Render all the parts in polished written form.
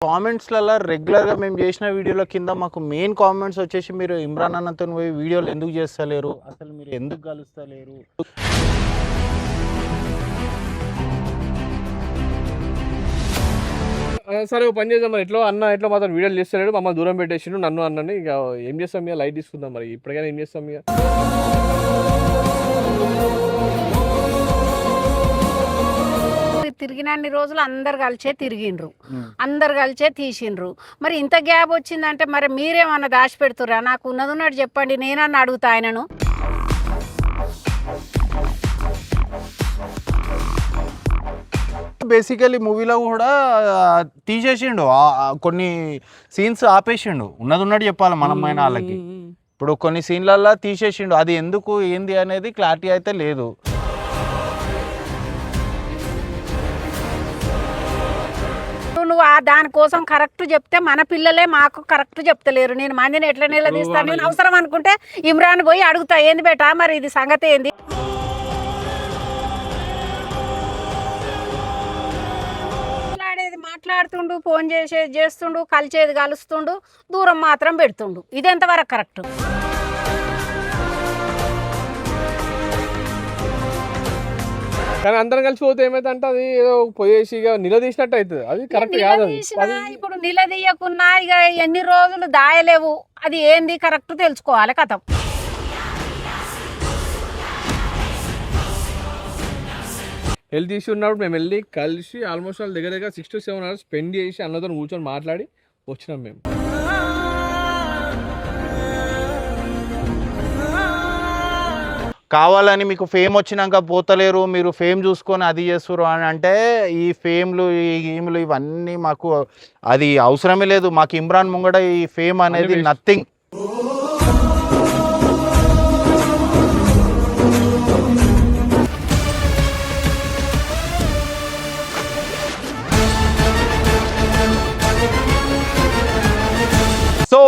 కామెంట్స్లలో రెగ్యులర్గా మేము చేసిన వీడియోల కింద మాకు మెయిన్ కామెంట్స్ వచ్చేసి మీరు ఇమ్రాన్ అన్నతో పోయి వీడియోలు ఎందుకు చేస్తలేరు, అసలు మీరు ఎందుకు కలుస్తలేరు. సరే ఓ పని చేద్దాం మరి, ఎట్లా మాత్రం వీడియోలు చేస్తలేడు, మమ్మల్ని దూరం పెట్టేసిండు నన్ను అన్నని. ఇక ఏం చేస్తాం, ఇక లైట్ తీసుకుందాం మరి, ఇప్పటికైనా ఏం చేస్తాం ఇక. తిరిగినన్ని రోజులు అందరు కలిసే తిరిగిండ్రు, అందరు కలిసే తీసిండ్రు. మరి ఇంత గ్యాప్ వచ్చిందంటే మరి మీరేమన్నా దాచి పెడుతురా? నాకు ఉన్నది ఉన్నట్టు చెప్పండి, నేనన్నా అడుగుతా ఆయనను. బేసికలీ మూవీలో కూడా తీసేసిండు, కొన్ని సీన్స్ ఆపేసిండు. ఉన్నది ఉన్నట్టు చెప్పాలి మనమైన వాళ్ళకి. ఇప్పుడు కొన్ని సీన్లల్లో తీసేసిండు, అది ఎందుకు ఏంది అనేది క్లారిటీ అయితే లేదు. నువ్వు దానికోసం కరెక్ట్ చెప్తే మన పిల్లలే మాకు కరెక్ట్ చెప్తలేరు. నేను మందిని ఎట్లా నిలదీస్తాను? నేను అవసరం అనుకుంటే ఇమ్రాన్ పోయి అడుగుతా, ఏంది బేటా మరి ఇది సంగతి ఏంది? మాట్లాడుతుండు, ఫోన్ చేస్తుండు, కలిసేది కలుస్తుండు, దూరం మాత్రం పెడుతుండు. ఇది ఎంతవరకు కరెక్ట్? కానీ అందరం కలిసి పోతే ఏమైతే అంటే అది ఏదో పోయేసి ఇక నిలదీసినట్టు అవుతుంది, అది కరెక్ట్ కాదు. ఇప్పుడు నిలదీయకున్నా ఇక ఎన్ని రోజులు దాయలేవు, అది ఏంది కరెక్ట్ తెలుసుకోవాలి కథం. హెల్త్ ఇష్యూ ఉన్నప్పుడు మేము వెళ్ళి కలిసి ఆల్మోస్ట్ వాళ్ళ దగ్గర 6 to 7 hours స్పెండ్ చేసి అన్నతో కూర్చొని మాట్లాడి వచ్చినాం మేము. కావాలని మీకు ఫేమ్ వచ్చినాక పోతలేరు, మీరు ఫేమ్ చూసుకొని అది చేస్తారు అని అంటే ఈ ఫేమ్లు ఈ గేమ్లు ఇవన్నీ మాకు అది అవసరమే లేదు. మాకు ఇమ్రాన్ ముంగడ ఈ ఫేమ్ అనేది nothing. So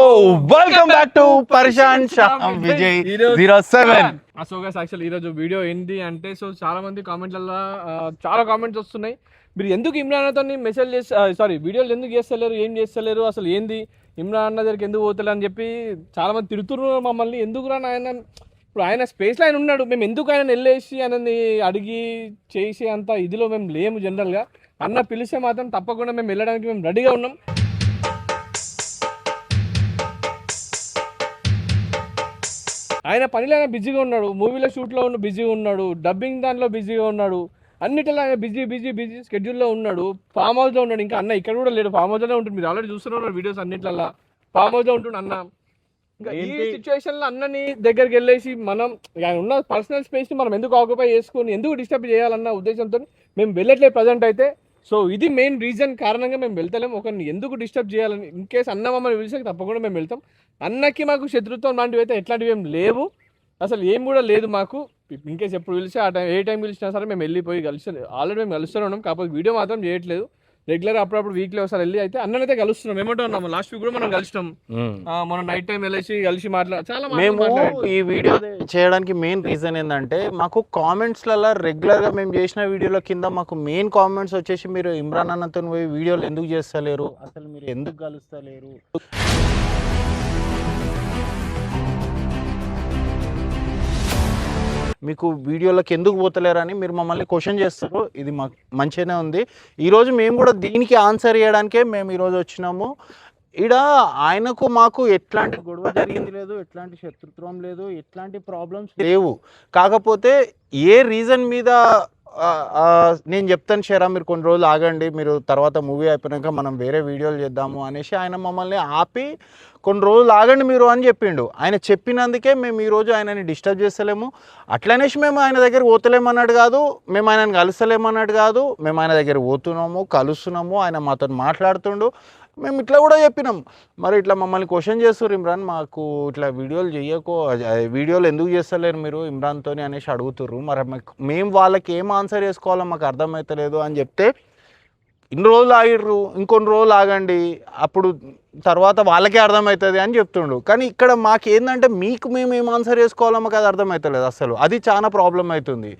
welcome back to పరిశాన్ Shyam Vijay 07. So guys actually ఈరోజు వీడియో ఏంటి అంటే, సో చాలా మంది కామెంట్లలో చాలా కామెంట్స్ వస్తున్నాయి, మీరు ఎందుకు ఇమ్రాన్ అన్నతో మెసేజ్ వీడియోలు ఎందుకు చేస్తలేరు, ఏం చేస్తలేరు, అసలు ఏంది ఇమ్రాన్ అన్న దగ్గరికి ఎందుకు పోతలే అని చెప్పి చాలా మంది తిడుతున్నారు మమ్మల్ని. ఎందుకు రా ఆయన, ఇప్పుడు ఆయన స్పేస్లో ఆయన ఉన్నాడు, మేము ఎందుకు ఆయన వెళ్ళేసి ఆయనని అడిగి చేసే అంత ఇదిలో మేము లేము. జనరల్గా అన్న పిలిస్తే మాత్రం తప్పకుండా మేము వెళ్ళడానికి మేము రెడీగా ఉన్నాం. ఆయన పనిలో ఆయన బిజీగా ఉన్నాడు, మూవీలో షూట్లో బిజీగా ఉన్నాడు, డబ్బింగ్ దాంట్లో బిజీగా ఉన్నాడు, అన్నిటిలో ఆయన బిజీ స్కెడ్యూల్లో ఉన్నాడు. ఫామ్ హౌస్లో ఉన్నాడు. ఇంకా అన్న ఇక్కడ కూడా లేడు, ఫామ్ హౌస్లోనే ఉంటుంది. మీరు ఆల్రెడీ చూస్తున్నారు వీడియోస్ అన్నిట్లలో, ఫామ్ హౌస్లో ఉంటుండు అన్న. ఇంకా ఈ సిచ్యువేషన్లో అన్నని దగ్గరికి వెళ్ళేసి మనం ఆయన ఉన్న పర్సనల్ స్పేస్ని మనం ఎందుకు ఆక్యుపై చేసుకొని ఎందుకు డిస్టర్బ్ చేయాలన్న ఉద్దేశంతో మేము వెళ్ళట్లేదు ప్రజెంట్ అయితే. సో ఇది మెయిన్ రీజన్ కారణంగా మేము వెళ్తలేము, ఒకరిని ఎందుకు డిస్టర్బ్ చేయాలని. ఇన్ కేసు అన్న మమ్మల్ని పిలిస్తే తప్పకుండా మేము వెళ్తాం. అన్నకి మాకు శత్రుత్వం లాంటివి అయితే ఎట్లాంటివి ఏం లేవు, అసలు ఏం కూడా లేదు మాకు. ఇన్ కేసు ఎప్పుడు పిలిస్తే ఆ టైం, ఏ టైం పిలిచినా సరే మేము వెళ్ళిపోయి ఆల్రెడీ మేము కలుస్తూనే ఉన్నాం. కాకపోతే వీడియో మాత్రం చేయట్లేదు, రెగ్యులర్ అప్పుడప్పుడు వీక్లీ ఒకసారి వెళ్ళి అయితే అన్ననైతే కలుస్తున్నాం. ఏమంటూ ఉన్నాము, లాస్ట్ వీక్ కూడా మనం కలిసినాం, మనం నైట్ టైం కలిసి చాలా మేము ఈ వీడియో చేయడానికి మెయిన్ రీజన్ ఏంటంటే, మాకు కామెంట్స్లలో రెగ్యులర్గా మేము చేసిన వీడియోల కింద మాకు మెయిన్ కామెంట్స్ వచ్చేసి మీరు ఇమ్రాన్ అన్నతో పోయి వీడియోలు ఎందుకు చేస్తలేరు, అసలు మీరు ఎందుకు కలుస్తలేరు, మీకు వీడియోలకు ఎందుకు పోతలేరని మీరు మమ్మల్ని క్వశ్చన్ చేస్తారు. ఇది మాకు మంచిగానే ఉంది. ఈరోజు మేము కూడా దీనికి ఆన్సర్ చేయడానికే మేము ఈరోజు వచ్చినాము. ఈడ ఆయనకు మాకు ఎట్లాంటి గొడవ జరిగింది లేదు, ఎట్లాంటి శత్రుత్వం లేదు, ఎట్లాంటి ప్రాబ్లమ్స్ లేవు. కాకపోతే ఏ రీజన్ మీద నేను చెప్తాను షేరా, మీరు కొన్ని రోజులు ఆగండి, మీరు తర్వాత మూవీ అయిపోయాక మనం వేరే వీడియోలు చేద్దాము అనేసి ఆయన మమ్మల్ని ఆపి కొన్ని రోజులు ఆగండి మీరు అని చెప్పిండు. ఆయన చెప్పినందుకే మేము ఈరోజు ఆయనని డిస్టర్బ్ చేస్తలేము. అట్లనేసి మేము ఆయన దగ్గర పోతలేమన్నట్టు కాదు, మేము ఆయనని కలుస్తలేమన్నట్టు కాదు, మేము ఆయన దగ్గర పోతున్నాము, కలుస్తున్నాము, ఆయన మాతో మాట్లాడుతుండు. మేము ఇట్లా కూడా చెప్పినాం. మరి ఇట్లా మమ్మల్ని క్వశ్చన్ చేస్తారు, ఇమ్రాన్ మాకు ఇట్లా వీడియోలు ఎందుకు చేస్తలేరు మీరు ఇమ్రాన్తో అనేసి అడుగుతుర్రు. మరి మేము వాళ్ళకి ఏం ఆన్సర్ చేసుకోవాలో మాకు అర్థమవుతలేదు అని చెప్తే, ఇన్ని రోజులు ఆగిర్రు, ఇంకొన్ని రోజులు ఆగండి, అప్పుడు తర్వాత వాళ్ళకే అర్థమవుతుంది అని చెప్తుండు. కానీ ఇక్కడ మాకు ఏంటంటే మీకు మేము ఏం ఆన్సర్ చేసుకోవాలో మాకు అది అర్థమవుతలేదు అసలు. అది చాలా ప్రాబ్లం అవుతుంది.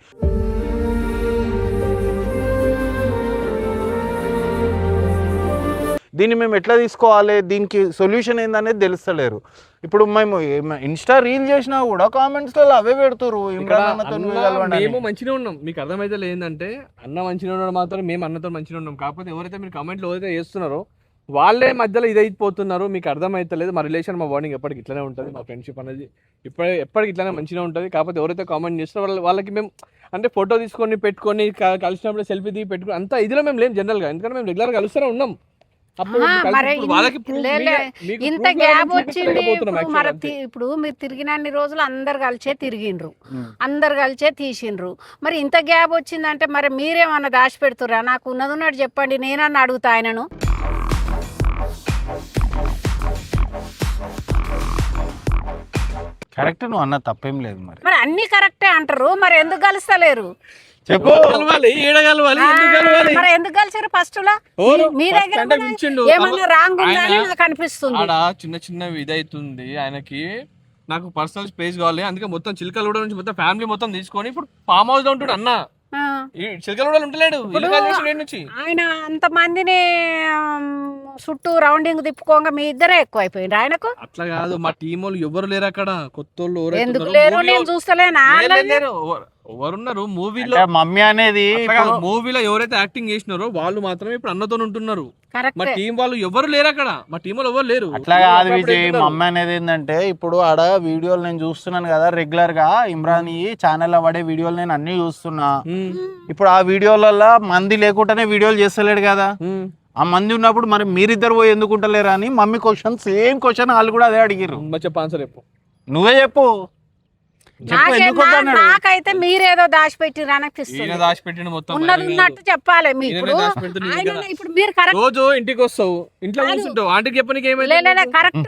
దీన్ని మేము ఎట్లా తీసుకోవాలి, దీనికి సొల్యూషన్ ఏందనేది తెలుస్తలేరు. ఇప్పుడు మేము ఇన్స్టా రీల్ చేసినా కూడా కామెంట్స్లలో అవే పెడుతురు, ఇమ్రాన్ అన్నతో మేము మంచిగా ఉన్నాం. మీకు అర్థమైతే ఏంటంటే అన్న మంచిగా ఉన్నాడు మాత్రం, మేము అన్నతో మంచిగా ఉన్నాం. కాకపోతే ఎవరైతే మీరు కమెంట్లు ఎవరైతే చేస్తున్నారో వాళ్ళే మధ్యలో ఇదైపోతున్నారు. మీకు అర్థమైతలేదు. మా రిలేషన్ మా బాండింగ్ ఎప్పటికి ఇట్లానే ఉంటుంది, మా ఫ్రెండ్షిప్ అనేది ఎప్పటికి ఇట్లానే మంచిగా ఉంటుంది. కాకపోతే ఎవరైతే కామెంట్ చేస్తున్నారో వాళ్ళకి మేము అంటే ఫోటో తీసుకొని పెట్టుకొని కలిసినప్పుడు సెల్ఫీ దిగి పెట్టుకుని అంతా ఇదిలో మేము లేం జనరల్గా, ఎందుకంటే మేము రెగ్యులర్గా కలుస్తూనే ఉన్నాం. ఇంత గ్యాప్ వచ్చింది. ఇప్పుడు మీరు తిరిగినన్ని రోజులు అందరు కలిసే తిరిగిండ్రు, అందరు కలిసే తీసిండ్రు. మరి ఇంత గ్యాప్ వచ్చిందంటే మరి మీరేమన్నా దాచి పెడుతురా? నాకు ఉన్నది ఉన్నట్టు చెప్పండి, నేనన్నా అడుగుతా ఆయనను. కరెక్ట్, నువ్వు అన్న తప్పేం లేదు. మరి అన్ని కరెక్టే అంటారు, మరి ఎందుకు కలుస్తలేరు? చెప్పు. మరి ఎందుకు కలిసారు ఫస్ట్ లో? మీ దగ్గర ఏమన్నా రాంగ్ ఉందని నాకు అనిపిస్తుంది. చిన్న చిన్న ఇదైతుంది ఆయనకి. నాకు పర్సనల్ స్పేస్ కావాలి, అందుకే మొత్తం చిలకలగూడ నుంచి మొత్తం ఫ్యామిలీ మొత్తం తీసుకొని ఇప్పుడు ఫామ్ హౌస్ లో ఉంటాడు అన్న. చిలకలగూడ ఉంటలేడు, ఆయన అంత మందిని చుట్టూ రౌండింగ్ తిప్పుకోగా మీ ఇద్దరే ఎక్కువ అయిపోయింది ఆయనకు. అట్లా కాదు, మా టీం వాళ్ళు ఎవరు లేరు అక్కడ, కొత్త వాళ్ళు ఎందుకు లేరు? నేను చూస్తలేనా? ఎవరున్నారు మూవీలో? మమ్మీ అనేది మూవీలో ఎవరైతే యాక్టింగ్ చేసినారో వాళ్ళు మాత్రమే ఇప్పుడు అన్నతో ఉంటున్నారు. మా టీం వాళ్ళు ఎవరు లేరు అక్కడ, మా టీం వాళ్ళు ఎవరు లేరు. అట్లా కాదు విజయ్, మమ్మీ అనేది ఏంటంటే ఇప్పుడు ఆడ వీడియోలు నేను చూస్తున్నాను కదా రెగ్యులర్ గా, ఇమ్రాన్ ఛానల్ లో పడే వీడియోలు నేను అన్ని చూస్తున్నా. ఇప్పుడు ఆ వీడియోలలో మంది లేకుండానే వీడియోలు చేస్తలేడు కదా, ఆ మంది ఉన్నప్పుడు మరి మీరిద్దరు పోయి ఎందుకు ఉంటలేరా అని మమ్మీ క్వశ్చన్, సేమ్ క్వశ్చన్ వాళ్ళు కూడా అదే అడిగిర్రు. ఆన్సర్ చెప్పు, నువ్వే చెప్పు. నాకైతే మీరేదో దాచిపెట్టిరు అనిపిస్తుంది. ఉన్నది ఉన్నట్టు చెప్పాలి. ఇప్పుడు మీరు రోజు ఇంటికి వస్తావు, ఇంట్లో కూర్చుంటావు, ఆంటీకి చెప్పనికి కరెక్ట్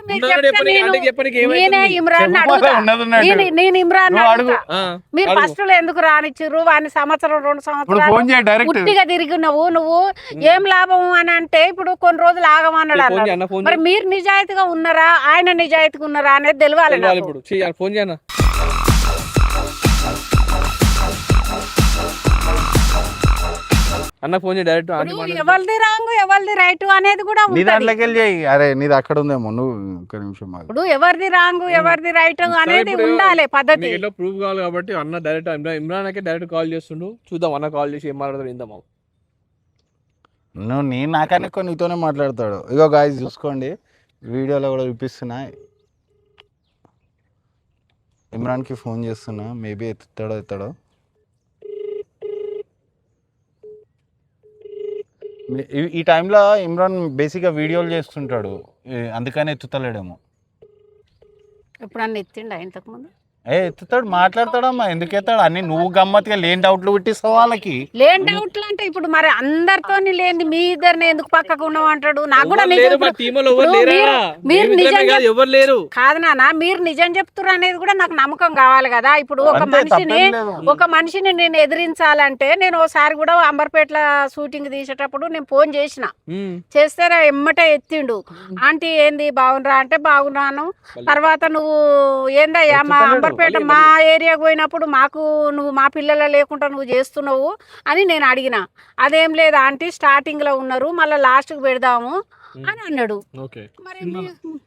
నేనే ఇమ్రాన్ అడుగుతా, నేను ఇమ్రాన్ అడుగుతా. మీరు ఫస్ట్ లో ఎందుకు రానిచ్చిర్రు? వాడిని సంవత్సరం 2 సంవత్సరాలు పుట్టిగా తిరిగినవు, నువ్వు ఏం లాభం అని అంటే ఇప్పుడు కొన్ని రోజులు ఆగమన్నాడు అన్న. మరి మీరు నిజాయితీగా ఉన్నారా, ఆయన నిజాయితీగా ఉన్నారా అనేది తెలియాలి. ఫోన్ చేయనా? అన్న ఫోన్ చేయి డైరెక్ట్. ఎవరిది రాంగ్ ఎవరిది రైట్ అనేది కూడా నీ దాంట్లోకి వెళ్ళి చేయి. అరే నీది అక్కడ ఉందేమో, నువ్వు ఒక నిమిషం. ఇప్పుడు ఎవరిది రాంగ్ ఎవరిది రైట్ అనేది ఉండాలి పద్ధతి. ప్రూఫ్ కావాలి కాబట్టి అన్న డైరెక్ట్ ఇమ్రాన్ డైరెక్ట్ కాల్ చేస్తుండు, చూద్దాం అన్న కాల్ చేసి ఏం మాట్లాడతాడు ఇందాము. నేను నాకన్నా ఎక్కువ నీతోనే మాట్లాడతాడు. ఇగో గాయ్స్ చూసుకోండి, వీడియోలో కూడా చూపిస్తున్నా. ఇమ్రాన్కి ఫోన్ చేస్తున్నా, మేబీ ఎత్తాడో. ఈ టైంలో ఇమ్రాన్ బేసిక్గా వీడియోలు చేస్తుంటాడు, అందుకని ఎత్తుతలేడేమో. ఎప్పుడన్నా ఎత్తిండా ఇంతకుముందు? ఎత్తుతాడు, మాట్లాడతాడమ్మా. ఎందుకు ఎత్తాడు? అన్ని నువ్వు గమ్మత్తుగా లేని డౌట్లు పెట్టిస్తావు వాళ్ళకి. లేని డౌట్లు అంటే ఇప్పుడు మరి అందరితో లేని మీ ఇద్దరిని ఎందుకు పక్కకు ఉన్నావు అంటాడు. నాకు కూడా కాదు నాన్న, మీరు నిజం చెప్తున్నారు అనేది కూడా నాకు నమ్మకం కావాలి కదా. ఇప్పుడు ఒక మనిషిని నేను ఎదిరించాలంటే, నేను ఒకసారి కూడా అంబర్పేటల షూటింగ్ తీసేటప్పుడు నేను ఫోన్ చేస్తే ఎమ్మటే ఎత్తిండు. ఆంటీ ఏంది బాగున్నారా అంటే బాగున్నాను. తర్వాత నువ్వు ఏందయ్యా మా అంబర్పేట మా ఏరియాకు పోయినప్పుడు నువ్వు మా పిల్లల లేకుండా నువ్వు చేస్తున్నావు అని నేను అడిగిన. అదేం లేదు ఆంటీ, స్టార్టింగ్ లో ఉన్నారు, మళ్ళీ లాస్ట్ కు పెడదాము అని అన్నాడు.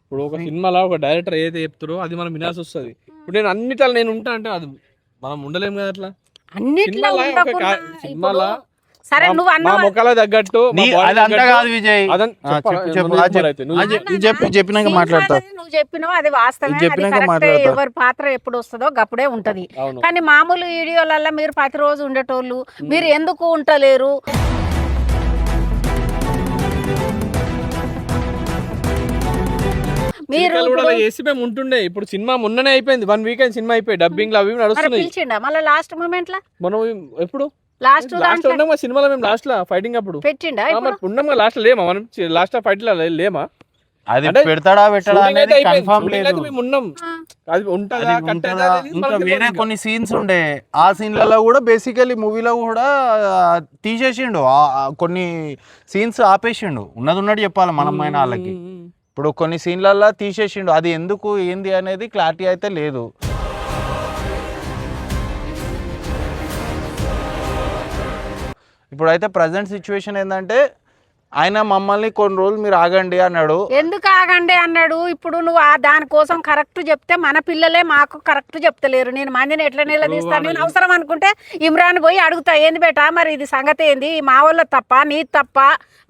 ఇప్పుడు ఒక సినిమాలో ఒక డైరెక్టర్ ఏదైతే చెప్తారో అది మనం వినాల్సి వస్తుంది. ఇప్పుడు నేను అన్నిట్లో నేను ఉంటా అంటే అది మనం ఉండలేము కదా. అట్లా అన్నిట్లో సినిమాలో సరే నువ్వు అన్న మొక్కల తగ్గట్టు విజయ్ చెప్పినాక మాట్లాడతా. నువ్వు చెప్పినావు అది వాస్తవమే. ఎవరి పాత్ర ఎప్పుడు వస్తుందో అప్పుడే ఉంటది. కానీ మామూలు వీడియోలలో మీరు ప్రతిరోజు ఉండేటోళ్ళు, మీరు ఎందుకు ఉండలేరు? మీరు మేము ఉంటుండే. ఇప్పుడు సినిమా మొన్ననే అయిపోయింది, 1 వీక్ సినిమా అయిపోయి డబ్బింగ్ లో అవి నడుస్తున్నాయి. పిలిచిండా మళ్ళీ లాస్ట్ మూమెంట్ లా? మనం ఎప్పుడు లాస్ట్ ఉన్నాం సినిమాలో, మేము లాస్ట్ లో ఫైటింగ్ అప్పుడు పెట్టిండా? ఉన్నాం లాస్ట్ లేమా మనం? లాస్ట్ ఫైట్ లో లేమా? అది పెడతాడా పెట్టడా అనేది కన్ఫర్మ్ లేదు. మేము ఉన్నాం, అది ఉంటదా కట్టదా. ఇంకా వేరే కొన్ని సీన్స్ ఉండే, ఆ సీన్లలో కూడా బేసికలీ మూవీలో కూడా తీసేసిండు, కొన్ని సీన్స్ ఆపేసిండు. ఉన్నది ఉన్నట్టు చెప్పాలి మనం అయిన వాళ్ళకి. ఇప్పుడు కొన్ని సీన్లలో తీసేసిండు, అది ఎందుకు ఏంది అనేది క్లారిటీ అయితే లేదు. ఇప్పుడైతే ప్రజెంట్ సిచ్యువేషన్ ఏంటంటే ఆయన మమ్మల్ని కొన్ని రోజులు మీరు ఆగండి అన్నాడు. ఎందుకు ఆగండి అన్నాడు? ఇప్పుడు నువ్వు దానికోసం కరెక్ట్ చెప్తే మన పిల్లలే మాకు కరెక్ట్ చెప్తలేరు. నేను మందిని ఎట్లా నిలదీస్తాను? నేను అవసరం అనుకుంటే ఇమ్రాన్ పోయి అడుగుతా, ఏంది బేటా మరి ఇది సంగతి ఏంది, మా వాళ్ళ తప్ప నీ తప్ప,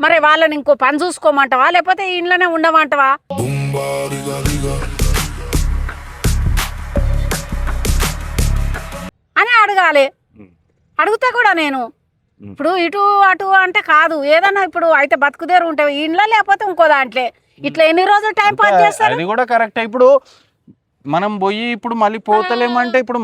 మరి వాళ్ళని ఇంకో పని చూసుకోమంటావా లేకపోతే ఇంట్లోనే ఉండమంటావా అని అడగాలి. అడుగుతా కూడా నేను. ఇప్పుడు ఇటు అటు అంటే కాదు, ఏదన్నా ఇప్పుడు అయితే బతుకుదేరు ఉంటాయి ఇంట్లో లేకపోతే ఇంకో దాంట్లో. ఇట్లా ఎన్ని రోజులు టైం పాస్ చేస్తారు? అది కూడా కరెక్ట్. ఇప్పుడు మనం పోయి ఇప్పుడు మళ్ళీ పోతలేమంటే ఇప్పుడు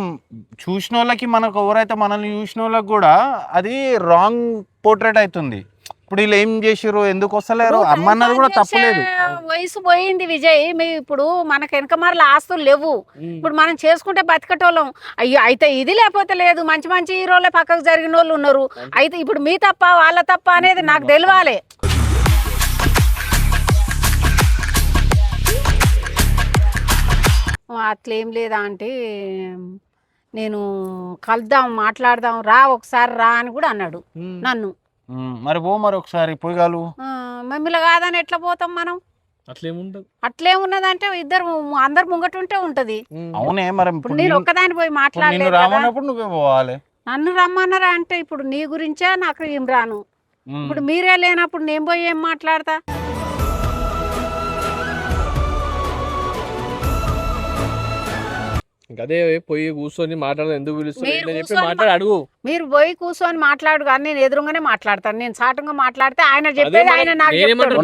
చూసిన వాళ్ళకి, మనకు ఎవరైతే మనల్ని చూసిన వాళ్ళకి కూడా అది రాంగ్ పోర్ట్రేట్ అవుతుంది. ఇప్పుడు వీళ్ళు ఏం చేసిర్రు, ఎందుకు వస్తలేరు అమ్మన్నది కూడా తప్పులేదు. వయసు పోయింది విజయ్. మీ ఇప్పుడు మనకు వెనక మరల ఆస్తులు లేవు. ఇప్పుడు మనం చేసుకుంటే బతికటోళ్ళం. అయ్యో అయితే ఇది లేకపోతే లేదు. మంచి మంచి హీరోలే పక్కకు జరిగిన వాళ్ళు ఉన్నారు. అయితే ఇప్పుడు మీ తప్ప వాళ్ళ తప్ప అనేది నాకు తెలియాలి. అట్లేం లేదా అంటే నేను కలుద్దాం మాట్లాడదాం రా ఒకసారి రా అని కూడా అన్నాడు నన్ను. మరి మరి ఒకసారి పోయగాలు మమ్మీలో కాదని ఎట్లా పోతాం మనం? అట్లేమున్నదంటే ఇద్దరు అందరు ముంగటుంటే ఉంటది. అవునే మరి ఇప్పుడు నేను ఒక్కదాని పోయి మాట్లాడలేదు. రామన్నప్పుడు నువ్వే పోవాలి. నన్ను రమ్మన్నారా అంటే ఇప్పుడు నీ గురించే నాకు ఏం రాను. ఇప్పుడు మీరే లేనప్పుడు నేను పోయి ఏం మాట్లాడతా? అదే పోయి కూర్చొని మాట్లాడదు, ఎందుకు పిలుస్తారు అడుగు. మీరు పోయి కూర్చొని మాట్లాడు కానీ నేను ఎదురుగానే మాట్లాడతాను. నేను సాటంగా మాట్లాడితే ఆయన చెప్పేది ఆయన నాకు చెప్తాడు.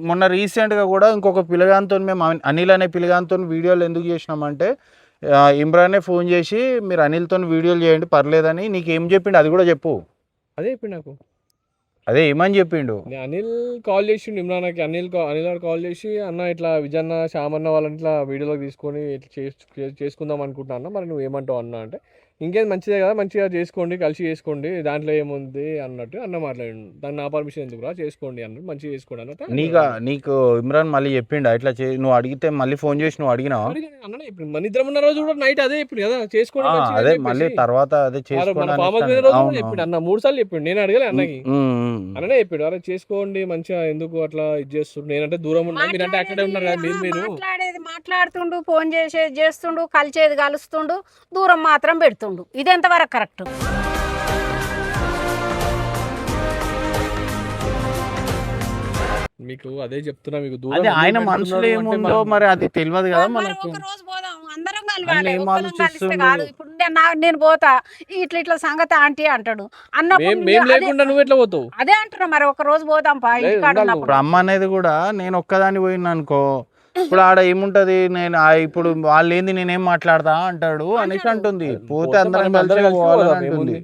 మొన్న రీసెంట్ గా కూడా ఇంకొక పిల్లగాంతో మేము అనిల్ అనే పిల్లగాంతో వీడియోలు ఎందుకు చేసినామంటే ఇమ్రానే ఫోన్ చేసి మీరు అనిల్తో వీడియోలు చేయండి పర్లేదని నీకేం చెప్పిండు అది కూడా చెప్పు. అదే ఇప్పుడు నాకు అదే ఏమని చెప్పిండు? అనిల్ కాల్ చేసిండు ఇమ్రాన్కి. అనిల్ గారు కాల్ చేసి అన్న ఇట్లా విజన్న శ్యామన్న వాళ్ళని ఇట్లా వీడియోలోకి తీసుకొని ఇట్లా చేసుకుందాం అనుకుంటున్నా అన్న, మరి నువ్వు ఏమంటావు అన్న అంటే ఇంకేం మంచిదే కదా, మంచిగా చేసుకోండి, కలిసి చేసుకోండి, దాంట్లో ఏముంది అన్నట్టు అన్న మాట్లాడు. దాన్ని నా పర్మిషన్ ఎందుకు రా, చేసుకోండి అన్నట్టు, మంచిగా చేసుకోండి అన్నట్టు. నీకు ఇమ్రాన్ మళ్ళీ చెప్పిండు ఇట్లా నువ్వు అడిగితే మళ్ళీ ఫోన్ చేసి నువ్వు అడిగినావా? అన్న ఇప్పుడు మన ఇద్దరం ఉన్న రోజు కూడా నైట్ అదే చెప్పిండు కదా, చేసుకోండి అదే మళ్ళీ తర్వాత అదే చెప్పిండు అన్న 3 సార్లు చెప్పిండు. నేను అడగలే అన్నకి, అన్ననే చెప్పిండు అరే చేసుకోండి మంచిగా, ఎందుకు అట్లా ఇది చేస్తుండు, నేనంటే దూరం ఉన్నా మీరంటే అక్కడే ఉన్నారు కదా మీరు. మాట్లాడుతుండు, ఫోన్ చేసేది చేస్తుండు, కలిసేది కలుస్తుండు, దూరం మాత్రం పెడుతుండు. ఇది ఎంతవరకు కరెక్ట్? మీకు అదే చెప్తున్నా, మీకు దూరం ఆయన మనసులో ఏముందో మరి అది తెలియదు కదా మనకు. అందరం కలిస్తే కాదు. ఇప్పుడు నేను పోతా ఇట్లా ఇట్లా సంగతి ఆంటీ అంటాడు అన్నప్పుడు నువ్వు ఎట్లా పోతావు? అదే అంటున్నా, మరి ఒక రోజు పోదాం పా. ఇప్పుడు అమ్మ అనేది కూడా నేను ఒక్కదాని పోయినా అనుకో, ఇప్పుడు ఆడ ఏముంటది, నేను ఇప్పుడు వాళ్ళు ఏంది నేనేం మాట్లాడతా అంటాడు అనేసి అంటుంది. పోతే అందరం కలిసి పోవాలంటుంది.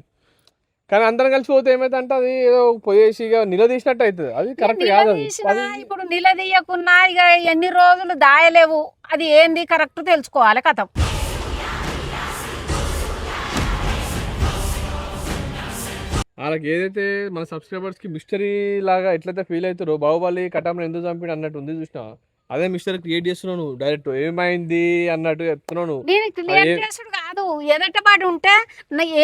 కానీ అందరం కలిసి పోతే ఏమైతే అంటే అది ఏదో పోయేసి నిలదీసినట్టు అవుతుంది. అది కరెక్ట్ కాదు. ఇప్పుడు నిలదీయకున్నా ఇక ఎన్ని రోజులు దాయలేవు. అది ఏంది కరెక్ట్ తెలుసుకోవాలి కథం. వాళ్ళకి ఏదైతే మన సబ్స్క్రైబర్స్ కి మిస్టరీ లాగా ఎట్లయితే ఫీల్ అవుతారో, బాహుబలి కటంలో ఎందుకు చంపిడు అన్నట్టు ఉంది చూసినా, అదే మిస్టర్ క్రియేట్ చేస్తున్నావు నువ్వు. డైరెక్ట్ ఏమైంది అన్నట్టు చెప్తున్నావు నువ్వు. నేను క్రియేట్ చేసుడు కాదు, ఎదటపాటు ఉంటే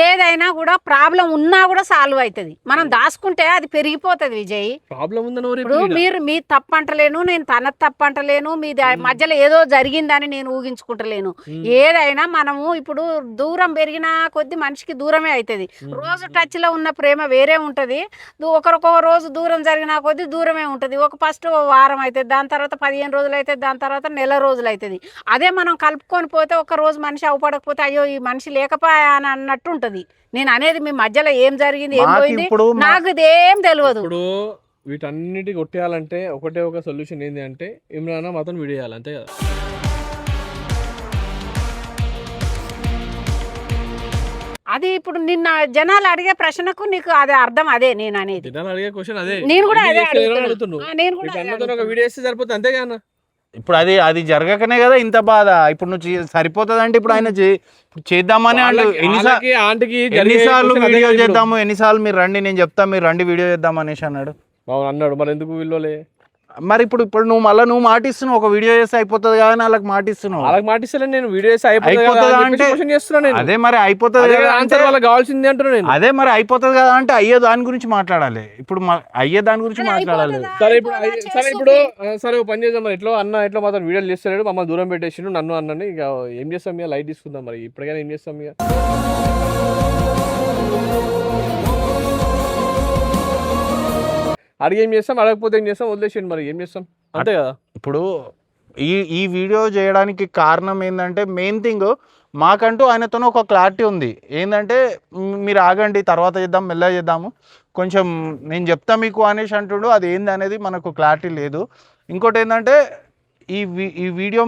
ఏదైనా కూడా ప్రాబ్లం ఉన్నా కూడా సాల్వ్ అవుతుంది. మనం దాచుకుంటే అది పెరిగిపోతుంది విజయ్. ప్రాబ్లం ఉందని ఇప్పుడు మీరు మీ తప్పంటలేను, నేను తన తప్పంటలేను, మీ మధ్యలో ఏదో జరిగిందని నేను ఊహించుకుంటలేను. ఏదైనా మనము ఇప్పుడు దూరం పెరిగిన కొద్ది మనిషికి దూరమే అవుతుంది. రోజు టచ్ లో ఉన్న ప్రేమ వేరే ఉంటది, ఒకరికొక రోజు దూరం జరిగిన కొద్ది దూరమే ఉంటది. ఒక ఫస్ట్ వారం అవుతుంది, దాని తర్వాత 15 రోజులు అవుతుంది, దాని తర్వాత నెల రోజులు అవుతుంది. అదే మనం కలుపుకొని పోతే ఒక రోజు మనిషి అవపడకపోతే అయ్యో ఈ మనిషి లేకపోయా అని అన్నట్టు ఉంటది. నేను అనేది మీ మధ్యలో ఏం జరిగింది ఏం పోయింది నాకు ఇదేం తెలియదు. ఇప్పుడు వీటన్నిటి కొట్టేయాలంటే ఒకటే ఒక సొల్యూషన్ ఏంటి అంటే ఇమ్రాన్ మాత్రం వీడియో చేయాలి, అంతే కదా. అది ఇప్పుడు నిన్న జనాలు అడిగే ప్రశ్నకు నీకు అదే అర్థం. అదే నేను అనేది, జనాలు అడిగే క్వశ్చన్ అదే. నేను కూడా అదే వీడియో చేస్తే సరిపోతుంది, అంతే కదా. ఇప్పుడు అది జరగకనే కదా ఇంత బాధ. ఇప్పుడు నువ్వు సరిపోతుంది అంటే ఇప్పుడు ఆయన చేద్దామని ఎన్నిసార్లు వీడియో చేద్దాము, ఎన్నిసార్లు మీరు రండి నేను చెప్తా, మీరు రండి వీడియో చేద్దాం అనేసి అన్నాడు. అన్నాడు. మరి ఎందుకు వీళ్ళోలే మరి ఇప్పుడు నువ్వు మాటిస్తున్నావు, ఒక వీడియో చేస్తే అయిపోతుంది కదా అని వాళ్ళకి మాటిస్తున్నావు. వాళ్ళకి మాటిస్తలే నేను వీడియో చేస్తే అయిపోతుందా అంటే చేస్తున్నాను. అదే మరి అయిపోతుంది కదా ఆన్సర్ వాళ్ళకి కావాల్సింది అంటున్నా నేను. అదే మరి అయిపోతుంది కదా అంటే అయ్యే దాని గురించి మాట్లాడాలి. ఇప్పుడు అయ్యే దాని గురించి మాట్లాడాలి. సరే పని చేద్దాం మరి. ఎట్లా మాత్రం వీడియోలు చేస్తున్నాడు, మమ్మల్ని దూరం పెట్టేసిండు నన్ను అన్నని. ఇక ఏం చేస్తాం ఇక, లైట్ తీసుకుందాం మరి. ఇప్పటికైనా ఏం చేస్తాం ఇక. అడిగి ఏం చేస్తాం, అడగకపోతే ఏం చేస్తాం, వదిలేసేయండి మరి. ఏం చేస్తాం, అంతే కదా. ఇప్పుడు ఈ వీడియో చేయడానికి కారణం ఏంటంటే మెయిన్ థింగ్ మాకంటూ ఆయనతో ఒక క్లారిటీ ఉంది. ఏంటంటే మీరు ఆగండి, తర్వాత చేద్దాం, మెల్లగా చేద్దాము, కొంచెం నేను చెప్తా మీకు అనేసి అంటుండు. అది ఏంది అనేది మనకు క్లారిటీ లేదు. ఇంకోటి ఏంటంటే ఈ వీడియో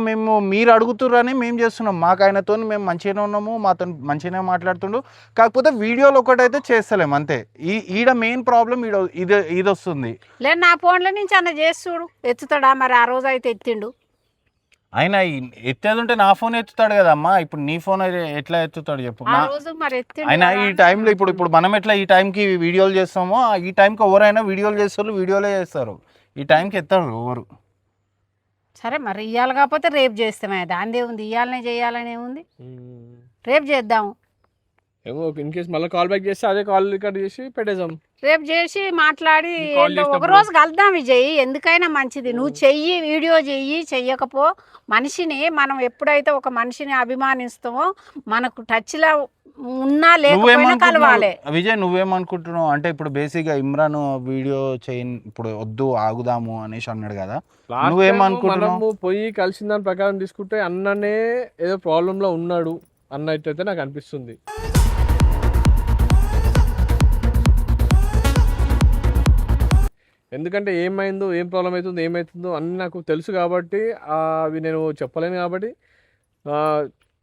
మీరు అడుగుతుర్రని మేము చేస్తున్నాం. మాకు ఆయనతో మేము మంచిగానే ఉన్నాము, మాతో మంచిగానే మాట్లాడుతుండు. కాకపోతే వీడియోలో ఒకటైతే చేస్తలేము అంతే. ఈడ మెయిన్ ప్రాబ్లం ఇది వస్తుంది. లేదు నా ఫోన్లో నుంచి అన్న చేసి చూడు, ఎత్తుతాడా మరి? ఆ రోజు అయితే ఎత్తిండు. ఆయన ఎత్తేది ఉంటే నా ఫోన్ ఎత్తుతాడు కదమ్మా. ఇప్పుడు నీ ఫోన్ ఎట్లా ఎత్తుతాడు చెప్పు. ఆయన ఈ టైంలో ఇప్పుడు మనం ఎట్లా ఈ టైంకి వీడియోలు చేస్తామో ఈ టైంకి ఎవరైనా వీడియోలు చేస్తారు, వీడియోలే చేస్తారు. ఈ టైంకి ఎత్తాడు ఎవరు. సరే మరి ఇయ్యాలి కాకపోతే రేపు చేస్తామే, దానిదే ఉంది. ఇయ్యాలనే చేయాలనే ఉంది, రేపు చేద్దాము. ఏమో ఇన్ కేసు మళ్ళీ కాల్ బ్యాక్ చేస్తే అదే కాల్ రికార్డ్ చేసి పెట్టేద్దాం. రేపు చేసి మాట్లాడి ఒక రోజు కలుద్దాం విజయ్. ఎందుకైనా మంచిది. నువ్వు చెయ్యి, వీడియో చెయ్యకపో. మనిషిని మనం ఎప్పుడైతే ఒక మనిషిని అభిమానిస్తామో మనకు టచ్లో ఉన్నా లేకపోయినా కలవాలి. విజయ్ నువ్వేమనుకుంటున్నావు అంటే ఇప్పుడు బేసిక్గా ఇమ్రాన్ వీడియో ఇప్పుడు వద్దు ఆగుదాము అనేసి అన్నాడు కదా, నువ్వేమనుకుంటున్నావు? మనము పోయి కలిసిన దాని ప్రకారం తీసుకుంటే అన్ననే ఏదో ప్రాబ్లంలో ఉన్నాడు అన్నట్టయితే నాకు అనిపిస్తుంది. ఎందుకంటే ఏమైందో, ఏం ప్రాబ్లం అవుతుందో, ఏమవుతుందో అన్నీ నాకు తెలుసు కాబట్టి అవి నేను చెప్పలేను కాబట్టి,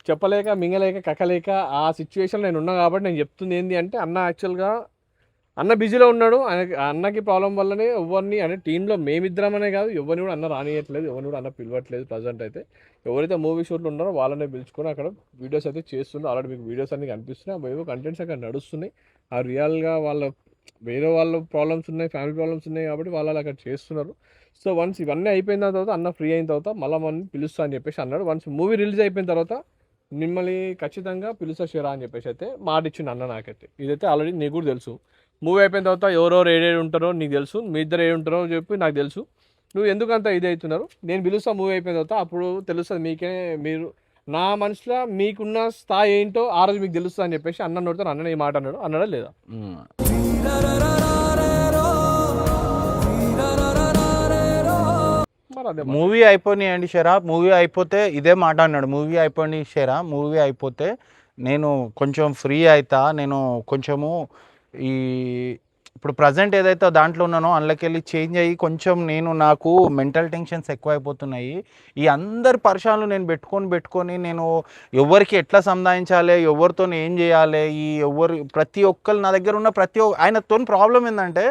చెప్పలేక మింగలేక కక్కలేక ఆ సిచ్యువేషన్లో నేను ఉన్నా కాబట్టి నేను చెప్తుంది ఏంటి అంటే అన్న యాక్చువల్గా అన్న బిజీలో ఉన్నాడు. అన్నకి ప్రాబ్లం వల్లనే ఎవరిని అంటే టీంలో మేమిద్దరమనే కాదు ఎవరిని కూడా అన్న రానియట్లేదు, ఎవరిని కూడా అన్న పిలవట్లేదు. ప్రజెంట్ అయితే ఎవరైతే మూవీ షూట్లు ఉన్నారో వాళ్ళనే పిలుచుకొని అక్కడ వీడియోస్ అయితే చేస్తున్నారు. ఆల్రెడీ మీకు వీడియోస్ అన్ని కనిపిస్తున్నాయి, ఏవో కంటెంట్స్ అక్కడ నడుస్తున్నాయి. ఆ రియల్గా వేరే వాళ్ళ ప్రాబ్లమ్స్ ఉన్నాయి, ఫ్యామిలీ ప్రాబ్లమ్స్ ఉన్నాయి కాబట్టి వాళ్ళు అక్కడ చేస్తున్నారు. సో వన్స్ ఇవన్నీ అయిపోయిన తర్వాత అన్న ఫ్రీ అయిన తర్వాత మళ్ళీ మనం పిలుస్తా అని చెప్పేసి అన్నాడు. వన్స్ మూవీ రిలీజ్ అయిపోయిన తర్వాత మిమ్మల్ని ఖచ్చితంగా పిలుస్తా షేరా అని చెప్పేసి అయితే మాట ఇచ్చిండు అన్న నాకైతే. ఇదైతే ఆల్రెడీ నీకు కూడా తెలుసు. మూవీ అయిపోయిన తర్వాత ఎవరెవరు ఏడేడు ఉంటారో నీకు తెలుసు, మీ ఇద్దరు ఏడు ఉంటారో చెప్పి నాకు తెలుసు. నువ్వు ఎందుకంత ఇది అవుతున్నారు, నేను పిలుస్తా మూవీ అయిపోయిన తర్వాత, అప్పుడు తెలుస్తుంది మీకే. మీరు నా మనసులో మీకున్న స్థాయి ఏంటో ఆ రోజు మీకు తెలుస్తుంది అని చెప్పేసి అన్న నోడితో అన్న ఈ మాట అన్నాడా లేదా? మూవీ అయిపోయినాయండి షేరా, మూవీ అయిపోతే ఇదే మాట అన్నాడు. మూవీ అయిపోయి షేరా, మూవీ అయిపోతే నేను కొంచెం ఫ్రీ అవుతా, నేను కొంచెము ఇప్పుడు ప్రజెంట్ ఏదైతే దాంట్లో ఉన్నానో అందులోకెళ్ళి చేంజ్ అయ్యి కొంచెం నాకు మెంటల్ టెన్షన్స్ ఎక్కువైపోతున్నాయి. ఈ అందరి పరిశాలను నేను పెట్టుకొని నేను ఎవరికి ఎట్లా సంధానించాలి, ఎవరితో ఏం చేయాలి, ప్రతి ఒక్కరు నా దగ్గర ఉన్న ఆయనతో ప్రాబ్లం ఏంటంటే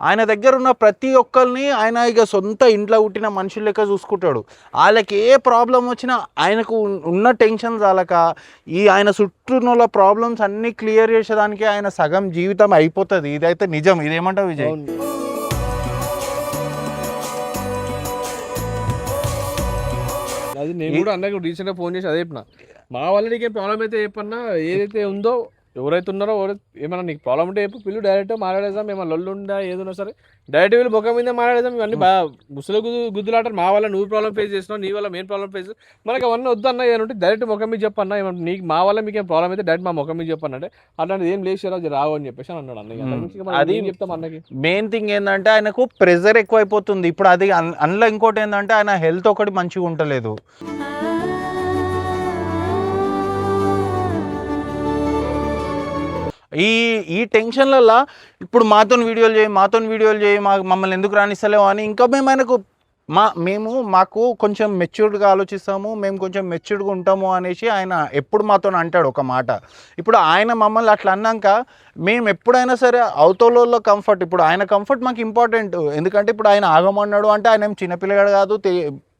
ఆయన దగ్గర ఉన్న ప్రతి ఒక్కరిని ఆయన ఇక సొంత ఇంట్లో పుట్టిన మనుషుల లెక్క చూసుకుంటాడు. వాళ్ళకి ఏ ప్రాబ్లం వచ్చినా ఆయనకు ఉన్న టెన్షన్ చాలక ఆయన చుట్టూనున్న ప్రాబ్లమ్స్ అన్నీ క్లియర్ చేసేదానికి ఆయన సగం జీవితం అయిపోతుంది. ఇదైతే నిజం. ఇదేమంటావు విజయ్? అది నేను కూడా అన్నకు రీసెంట్గా ఫోన్ చేసి అదే చెప్పిన, మా వల్ల నీకేం ప్రాబ్లం అయితే చెప్పన్నా, ఏదైతే ఉందో ఎవరైతే ఉన్నారో ఏమన్నా నీకు ప్రాబ్లం ఉంటే చెప్పు, పిల్లు డైరెక్ట్ మాట్లాడేద్దాం. ఏమన్నా లొల్లుండా ఏదైనా సరే డైరెక్ట్ వీళ్ళు ముఖం మీద మాట్లాడేద్దాం. ఇవన్నీ బాగా ముసలి గుద్దులాటారు. మా వల్ల నువ్వు ప్రాబ్లం ఫేస్ చేసినావు, నీ వల్ల మెయిన్ ప్రాబ్లం ఫేస్, మనకి అవన్నీ వద్దు అన్న. ఏమంటే డైరెక్ట్ ముఖం మీద చెప్పన్నా, ఏమంటే నీకు మా వల్ల మీకేం ప్రాబ్లం అయితే డైరెక్ట్ మా ముఖం మీద చెప్పన్నా అంటే అట్లాంటిది ఏం లేచారో అది రావు అని చెప్పేసి అన్నాడు అన్నయ్య. అది చెప్తాం అన్నకి. మెయిన్ థింగ్ ఏంటంటే ఆయనకు ప్రెజర్ ఎక్కువైపోతుంది ఇప్పుడు. అది అందులో ఇంకోటి ఏంటంటే ఆయన హెల్త్ ఒకటి మంచిగా ఉండలేదు. ఈ టెన్షన్లలో ఇప్పుడు మాతో వీడియోలు చేయి మమ్మల్ని ఎందుకు రాణిస్తలేవు అని ఇంకా మేము ఆయనకు మాకు కొంచెం మెచ్యూర్డ్గా ఆలోచిస్తాము, మేము కొంచెం మెచ్యూర్డ్గా ఉంటాము అనేసి ఆయన ఎప్పుడు మాతో అంటాడు ఒక మాట. ఇప్పుడు ఆయన మమ్మల్ని అట్లా అన్నాక మేము ఎప్పుడైనా సరే అవతలలో కంఫర్ట్, ఇప్పుడు ఆయన కంఫర్ట్ మాకు ఇంపార్టెంట్. ఎందుకంటే ఇప్పుడు ఆయన ఆగమన్నాడు అంటే ఆయన ఏం చిన్నపిల్లగాడు కాదు,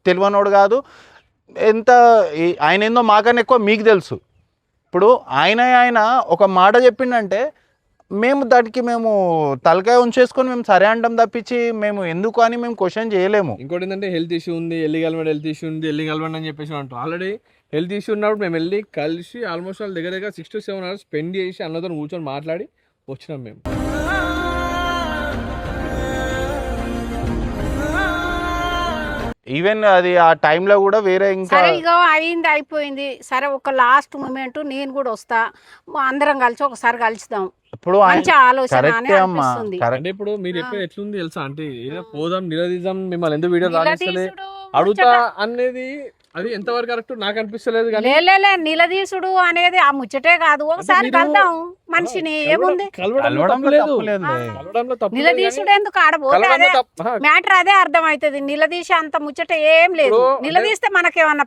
తెలివనోడు కాదు. ఆయన ఏందో మాకన్నా ఎక్కువ మీకు తెలుసు. ఇప్పుడు ఆయన ఒక మాట చెప్పిండంటే మేము దానికి మేము తలకాయ ఉంచేసుకొని మేము సరే అంటాం తప్పించి మేము ఎందుకు అని మేము క్వశ్చన్ చేయలేము. ఇంకోటి ఏంటంటే హెల్త్ ఇష్యూ ఉంది, ఎల్లి గల్వండి హెల్త్ ఇష్యూ ఉంది, ఎల్లి గల్వండి అని చెప్పేసి అంటాం. ఆల్రెడీ హెల్త్ ఇష్యూ ఉన్నప్పుడు మేము వెళ్ళి కలిసి ఆల్మోస్ట్ వాళ్ళ దగ్గర 6 to 7 hours స్పెండ్ చేసి అన్నతో కూర్చొని మాట్లాడి వచ్చినాం మేము. ఈవెన్ అది ఆ టైంలో కూడా వేరే ఇంకా సరే ఇగో అయింది అయిపోయింది, సరే ఒక లాస్ట్ మూమెంట్ నేను కూడా వస్తా, అందరం కలిసి ఒకసారి కలుస్తాం, ఇప్పుడు మంచి ఆలోచన అని కరెక్టే అమ్మా, అనిపిస్తుంది. అంటే ఇప్పుడు మీరు ఎప్పుడు ఎట్లుంది తెలుసా అంటే ఏదో పోదాం నిలదీద్దాం మిమ్మల్ని ఎందుకు వీడియో రాణిస్తలే నిలదీసుడు అడుగుతా అనేది అది ఎంతవరకు కరెక్ట్ నాకు అనిపిస్తలేదు. కానీ లేలే నిలదీసుడు అనేది ఆ ముచ్చటే కాదు, ఒకసారి మీరు- కలుద్దాం మనిషిని, ఏముంది కలవడంలో తప్పు లేదు. కలవడంలో తప్పు లేదు నిలదీసుడు కానీ ఎందుకు ఆడబోతే కలవడంలో అదే తప్పు. మ్యాటర్ అదే అర్థం అవుతుంది. నిలదీసి అంత ముచ్చట ఏం లేదు, ఇప్పుడు నిలదీస్తే మనకేమన్నా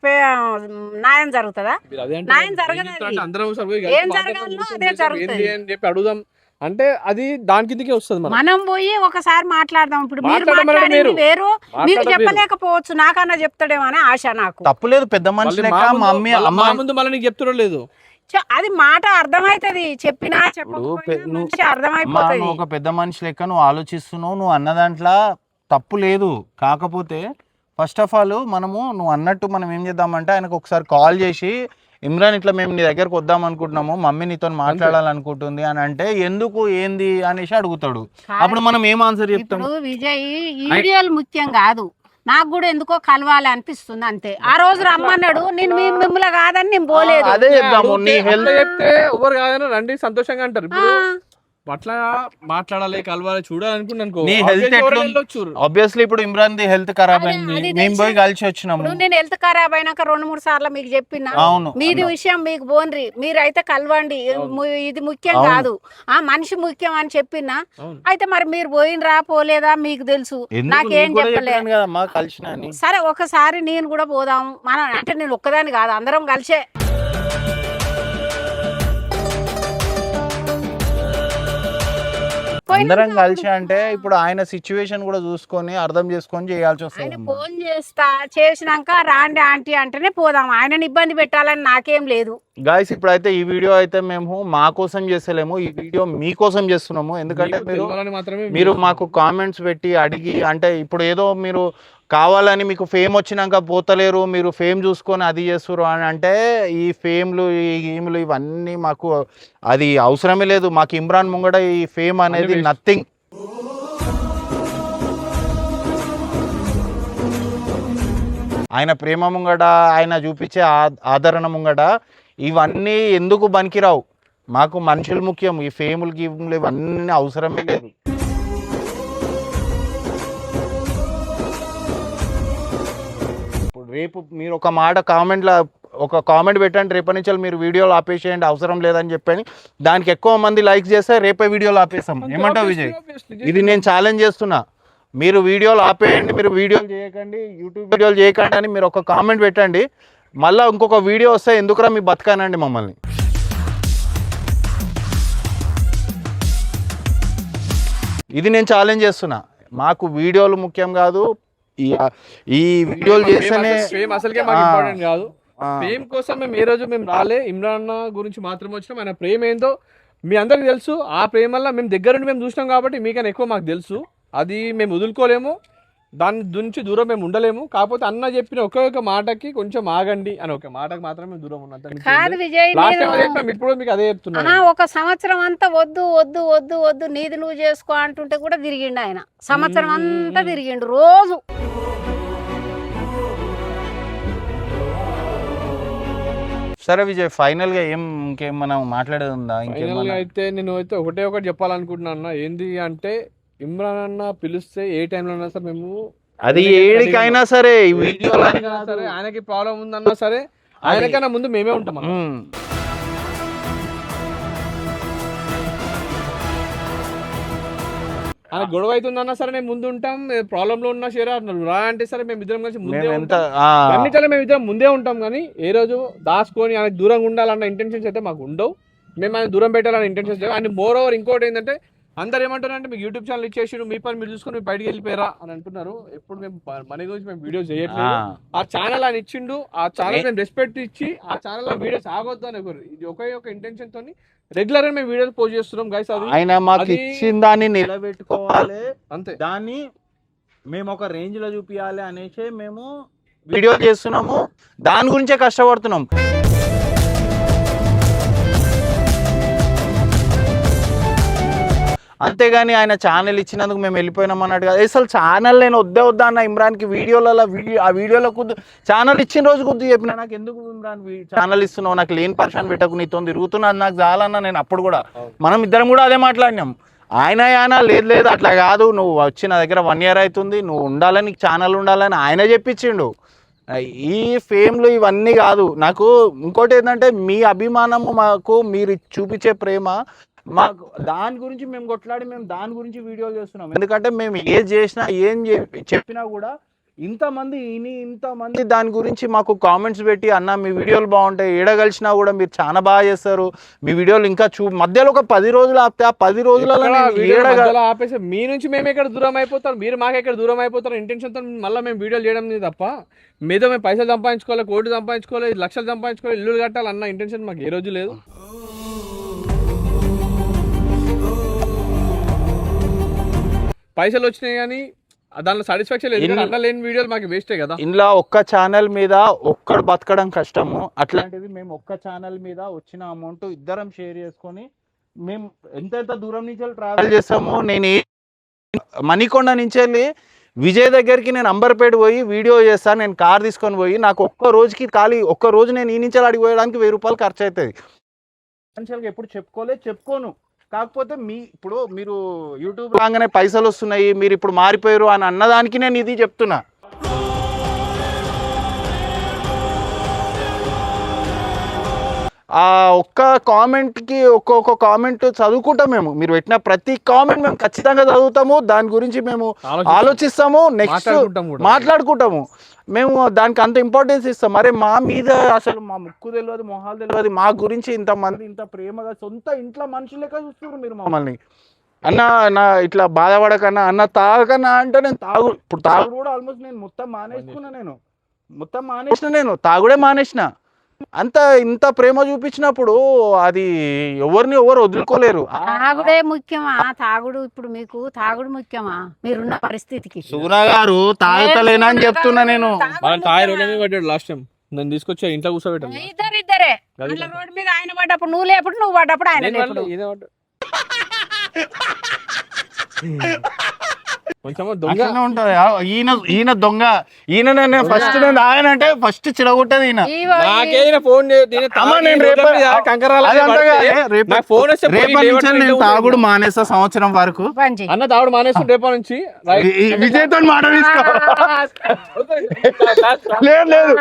న్యాయం జరుగుతుందా? మీరు అదే అంటే న్యాయం ఏం జరగదు చెప్తా అది. అంటే అందరం ఒకసారి పోయి ఏం కలిసి జరగాలో మాట్లాడుకుందాం, అదే ఏంది జరుగుతుంది. అని చెప్పి అడుగుదాం అంటే అది దాని కిందకే వస్తుంది మనం. మనం పోయి ఒకసారి మాట్లాడదాం. ఇప్పుడు మీరు మాట్లాడమని మాట్లాడేది మీరు. వేరు, మీకు మాట్లాడడం చెప్పలేకపోవచ్చు, నాకన్నా చెప్తాడేమో అని ఆశ నాకు. తప్పులేదు, పెద్ద మనిషి మళ్ళీ లెక్క మా మా ముందు- అమ్మ మళ్ళీ మా ముందు మళ్ళీ నీకు చెప్తుడో లేదు. అది మాట అర్థమైతది, చెప్పినా చెప్పకపోయినా మనిషి అమ్మా, అర్థమైపోతుంది. నువ్వు ఒక పెద్ద మనిషి లెక్క నువ్వు ఆలోచిస్తున్నావు, నువ్వు అన్న దాంట్లో తప్పు లేదు. కాకపోతే ఫస్ట్ ఆఫ్ ఆల్ మనము నువ్వు అన్నట్టు మనం ఏం చేద్దామంటే ఆయనకు ఒకసారి కాల్ చేసి ఇమ్రాన్ ఇట్లా మేము నీ దగ్గరకు వద్దాం అనుకుంటున్నాము, మమ్మీ నీతో మాట్లాడాలనుకుంటుంది అని అంటే ఎందుకు ఏంది అనేసి అడుగుతాడు. అప్పుడు మనం ఏం ఆన్సర్ చెప్తాం? ఇప్పుడు విజయ్ ఈ వీడియోలు ముఖ్యం కాదు, నాకు కూడా ఎందుకో కలవాలి అనిపిస్తుంది అంతే. ఆ రోజు రమ్మన్నాడు, నేను మిమ్మల్ని కాదని నేను పోలేదు. అదే చెప్దాము, నీ అడిగితే హెల్త్ అట్లా చెప్తే ఎవరు కాదైనా రండి సంతోషంగా అంటారు. ఇప్పుడు అట్లా మాట్లాడాలి కలవాలి చూడాలనుకున్నాను నీ హెల్త్ ఆబ్వియస్లీ ఇప్పుడు ఇమ్రాన్ ది హెల్త్ ఖరాబ్ అదే, అయింది, అది మేము పోయి కలిసి వచ్చినాము. ఇప్పుడు నేను హెల్త్ ఖరాబ్ అయినాక 2-3 సార్లు మీకు చెప్పినా, అవును, మీది విషయం మీకు బోన్రి, మీరైతే కలవండి, ఇది ముఖ్యం కాదు, ఆ మనిషి ముఖ్యం అని చెప్పినా. అయితే మరి మీరు పోయినరా పోలేదా మీకు తెలుసు, నాకేం చెప్పలేదు కదమ్మా కలిసిన అని. సరే ఒకసారి నేను కూడా పోదాం మనం, అంటే నేను ఒక్కదాని కాదు, అందరం కలిసే. అందరం కలిసి అంటే ఇప్పుడు ఆయన సిచ్యువేషన్ కూడా చూసుకొని అర్థం చేసుకొని చేయాల్సి ఆయన వస్తుంది. ఫోన్ చేసినాక రాండి ఆంటీ అంటేనే పోదాం, ఆయనని ఇబ్బంది పెట్టాలని నాకేం లేదు. గాయస్ ఇప్పుడైతే ఈ వీడియో అయితే మేము మా కోసం చేస్తలేము, ఈ వీడియో మీకోసం చేస్తున్నాము. ఎందుకంటే మీరు మాకు కామెంట్స్ పెట్టి అడిగి, అంటే ఇప్పుడు ఏదో మీరు కావాలని మీకు ఫేమ్ వచ్చినాక పోతలేరు, మీరు ఫేమ్ చూసుకొని అది చేస్తారు అని అంటే ఈ ఫేమ్లు ఈ గేమ్లు ఇవన్నీ మాకు అది అవసరమే లేదు. మాకు ఇమ్రాన్ ముంగడ ఈ ఫేమ్ అనేది నథింగ్. ఆయన ప్రేమ ముంగడ, ఆయన చూపించే ఆదరణ ముంగడ ఇవన్నీ ఎందుకు పనికిరావు. మాకు మనుషులు ముఖ్యం, ఈ ఫేములు గేమ్లు ఇవన్నీ అవసరమే లేదు. రేపు మీరు ఒక మాట కామెంట్లో ఒక కామెంట్ పెట్టండి, రేపటి నుంచి మీరు వీడియోలు ఆపేసేయండి అవసరం లేదని చెప్పని, దానికి ఎక్కువ మంది లైక్ చేస్తే రేపే వీడియోలు ఆపేస్తాం. ఏమంటావు విజయ్? ఇది నేను ఛాలెంజ్ చేస్తున్నా, మీరు వీడియోలు ఆపేయండి, మీరు వీడియోలు చేయకండి, యూట్యూబ్ వీడియోలు చేయకండి అని మీరు ఒక కామెంట్ పెట్టండి. మళ్ళీ ఇంకొక వీడియో వస్తే ఎందుకురా మీ బతకానండి మమ్మల్ని. ఇది నేను ఛాలెంజ్ చేస్తున్నా, మాకు వీడియోలు ముఖ్యం కాదు, ఈ వీడియోలు చేస్తేనే ఫేమ్ అసలుకే మాకు ఇంపార్టెంట్ కాదు. ఫేమ్ కోసం మేము ఏ రోజు మేము రాలే, ఇమ్రాన్ గురించి మాత్రం వచ్చినాం. ఆయన ప్రేమ ఏందో మీ అందరికి తెలుసు, ఆ ప్రేమ వల్ల మేము దగ్గర నుండి మేము చూసినాం కాబట్టి మీకైనా ఎక్కువ మాకు తెలుసు. అది మేము వదులుకోలేము, దాని నుంచి దూరం మేము ఉండలేము. కాకపోతే అన్న చెప్పిన ఒక్క మాటకి కొంచెం ఆగండి అని ఒక మాటకి మాత్రమే దూరం ఉన్నాం. కాదు విజయ్, ఇప్పుడు మీకు అదే చెప్తున్నా. ఒక సంవత్సరం అంతా వద్దు వద్దు వద్దు వద్దు నీది నువ్వు చేసుకో అంటుంటే కూడా తిరిగిండు ఆయన. సంవత్సరం అంతా తిరిగిండు రోజు. సరే విజయ్, ఫైనల్ గా ఇంకేం మనం మాట్లాడేది ఉందా? ఫైనల్ గా అయితే నేను అయితే ఒకటి చెప్పాలనుకుంటున్నా. ఏంది అంటే ఇమ్రాన్ అన్న పిలిస్తే ఏ టైంలో అయినా సరే మేము, అది ఏడికైనా సరే, ఈ వీడియో సరే ఆయనకి ప్రాబ్లం ఉందన్నా సరే ఆయనకైనా ముందు మేమే ఉంటాం. ఆయన గొడవ అవుతుందన్నా సరే మేము ముందు ఉంటాం, ప్రాబ్లం లో ఉన్నా షేర్ రా అంటే సరే మేము ఇద్దరం కలిసి ముందే ఉంటాం. అన్నిటిలో మేము ఇద్దరం ముందే ఉంటాం. కానీ ఏ రోజు దాచుకొని ఆయనకు దూరంగా ఉండాలన్న ఇంటెన్షన్స్ అయితే మాకు ఉండవు. మేము ఆయన దూరం పెట్టాలన్న ఇంటెన్షన్స్. అండ్ మోర్ ఓవర్ ఇంకోటి ఏంటంటే అందరు ఏమంటారంటే మీకు యూట్యూబ్ ఛానల్ ఇచ్చేసి మీ పని మీరు చూసుకొని మీరు బయటికి వెళ్ళిపోయారా అని అంటున్నారు. ఎప్పుడు మేము మనీ గురించి మేము వీడియో చేయట్లేదు. ఆ ఛానల్ ఆయన ఇచ్చిండు, ఆ ఛానల్ మేము రెస్పెక్ట్ ఇచ్చి ఆ ఛానల్ వీడియోస్ ఆగొద్దు అని ఇది ఒకే ఒక ఇంటెన్షన్ తోని రెగ్యులర్ గా మేము వీడియోస్ పోస్ట్ చేస్తున్నాం గైస్. అది ఆయన మాకు ఇచ్చిన దాన్ని నిలబెట్టుకోవాలి, అంతే. దాన్ని మేము ఒక రేంజ్ లో చూపించాలి అనేసి మేము వీడియో చేస్తున్నాము, దాని గురించే కష్టపడుతున్నాం. అంతేగాని ఆయన ఛానల్ ఇచ్చినందుకు మేము వెళ్ళిపోయినాం అన్నట్టు కాదు. అసలు ఛానల్ నేను వద్దా అన్న ఇమ్రాన్కి వీడియోలలో ఆ వీడియోలో ఛానల్ ఇచ్చిన రోజు కొద్ది చెప్పిన, నాకు ఎందుకు ఇమ్రాన్ ఛానల్ ఇస్తున్నావు, నాకు లేని పర్సన్ పెట్టకు, నీతో తిరుగుతున్నది నాకు చాలన్నా. నేను అప్పుడు కూడా మనం ఇద్దరం కూడా అదే మాట్లాడినాం. ఆయన లేదు అట్లా కాదు, నువ్వు వచ్చి నా దగ్గర 1 year అవుతుంది, నువ్వు ఉండాలని, నీకు ఛానల్ ఉండాలని ఆయన చెప్పించిండు. ఈ ఫేమ్లు ఇవన్నీ కాదు నాకు. ఇంకోటి ఏంటంటే మీ అభిమానము మాకు, మీరు చూపించే ప్రేమ మాకు, దాని గురించి మేము కొట్లాడి మేము దాని గురించి వీడియో చేస్తున్నాం. ఎందుకంటే మేము ఏది చేసినా ఏం చెప్పినా కూడా ఇంతమంది దాని గురించి మాకు కామెంట్స్ పెట్టి, అన్న మీ వీడియోలు బాగుంటాయి, ఏడగలిసినా కూడా మీరు చాలా బాగా చేస్తారు, మీ వీడియోలు ఇంకా మధ్యలో ఒక 10 రోజులు ఆపితే ఆ 10 రోజులలో ఆపేసి మీ నుంచి మేము ఎక్కడ దూరం అయిపోతాం, మీరు మాకు ఎక్కడ దూరం అయిపోతారు ఇంటెన్షన్తో మళ్ళీ మేము వీడియోలు చేయడం తప్ప, మీతో మేము పైసలు సంపాదించుకోవాలి, కోట్లు సంపాదించుకోవాలి, లక్షలు సంపాదించుకోవాలి, ఇల్లు కట్టాలి అన్న ఇంటెన్షన్ మాకు ఏ రోజు లేదు. పైసలు వచ్చినాయి కానీ దాంట్లో సాటిస్ఫాక్షన్ లేదు. అట్లా లేని వీడియోలు మాకు వేస్టే కదా. ఇంట్లో ఒక్క ఛానల్ మీద ఒక్కడు బతకడం కష్టము. అట్లాంటిది మేము ఒక్క ఛానల్ మీద వచ్చిన అమౌంట్ ఇద్దరం షేర్ చేసుకొని మేము ఎంత దూరం నుంచి ట్రావెల్ చేస్తాము. నేను మణికొండ నుంచి వెళ్ళి విజయ్ దగ్గరికి నేను అంబర్పేట పోయి వీడియో చేస్తాను, నేను కార్ తీసుకొని పోయి, నాకు ఒక్క రోజు నేను ఈ నుంచి అడిగి పోయడానికి 1000 రూపాయలు ఖర్చు అవుతుంది. ఫైనాన్షియల్గా ఎప్పుడు చెప్పుకోను. కాకపోతే ఇప్పుడు మీరు యూట్యూబ్ రాగానే పైసలు వస్తున్నాయి, మీరు ఇప్పుడు మారిపోయారు అని అన్నదానికి నేను ఇది చెప్తున్నా. ఆ ఒక్క కామెంట్కి ఒక్కొక్క కామెంట్ చదువుకుంటాం మేము. మీరు పెట్టిన ప్రతి కామెంట్ మేము ఖచ్చితంగా చదువుతాము, దాని గురించి మేము ఆలోచిస్తాము, నెక్స్ట్ మాట్లాడుకుంటాము. మేము దానికి అంత ఇంపార్టెన్స్ ఇస్తాం. మరి మా మీద అసలు మా ముక్కు తెలియదు, మొహాలు తెలియదు, మా గురించి ఇంతమంది ఇంత ప్రేమగా సొంత ఇంట్లో మనుషులక చూస్తున్నారు మీరు మమ్మల్ని. అన్న నా ఇట్లా బాధపడకన్నా, అన్న తాగకన్నా అంటే నేను ఇప్పుడు తాగుడు కూడా ఆల్మోస్ట్ నేను మొత్తం మానేసిన, నేను తాగుడే మానేసిన. ఇంత ప్రేమ చూపించినప్పుడు అది ఎవరు వదులుకోలేరు. తాగుడే ముఖ్యమా? తాగుడు ఇప్పుడు మీకు తాగుడు ముఖ్యమా మీరున్న పరిస్థితికి? సుగుణ గారు తాగుతలేనా అని చెప్తున్నా నేను. లాస్ట్ టైం నేను తీసుకొచ్చా ఇంట్లో కూర్చోబెట్టాను. ఇద్దరే రోడ్డు మీద ఆయన పడ్డప్పుడు నువ్వు లేప్పుడు, నువ్వు పడ్డప్పుడు ఆయన లేప్పుడు. ఈయన దొంగ, ఈయన ఫస్ట్ ఆయన అంటే ఫస్ట్ చిరగొట్టేది ఈయన. నేను తాగుడు మానేస్తా సంవత్సరం వరకు. అన్న తాగుడు మానేస్తా రేపటి నుంచి. విజయ్తో మాట తీసుకో. లేదు